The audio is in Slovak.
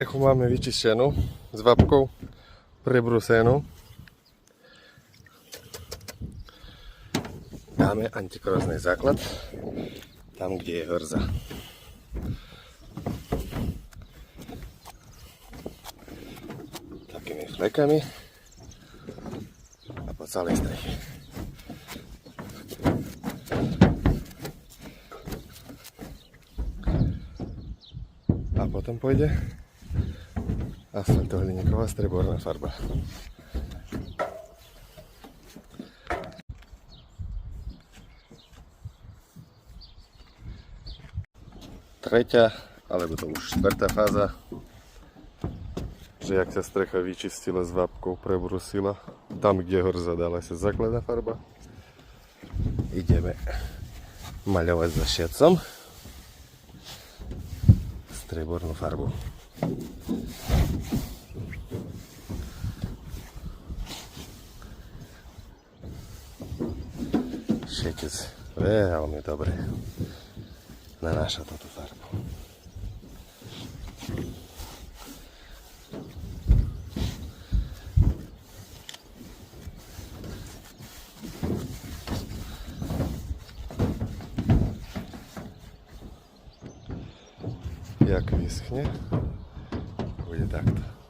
Strechu máme vyčištenú s vapkou, prebrusenú. Dáme antikorozný základ tam, kde je hrza. Takými flekami a po celej streche. A potom pôjde asfaltohliníková streborná farba. Tretia, alebo to už štvrtá fáza, že jak sa strecha vyčistila s vápkou, prebrusila, tam kde hrza dala sa základná farba, ideme maľovať za šiacom strebornú farbu. Šietec veľmi dobre nanáša túto farbu. Jak vyschne, bude takto.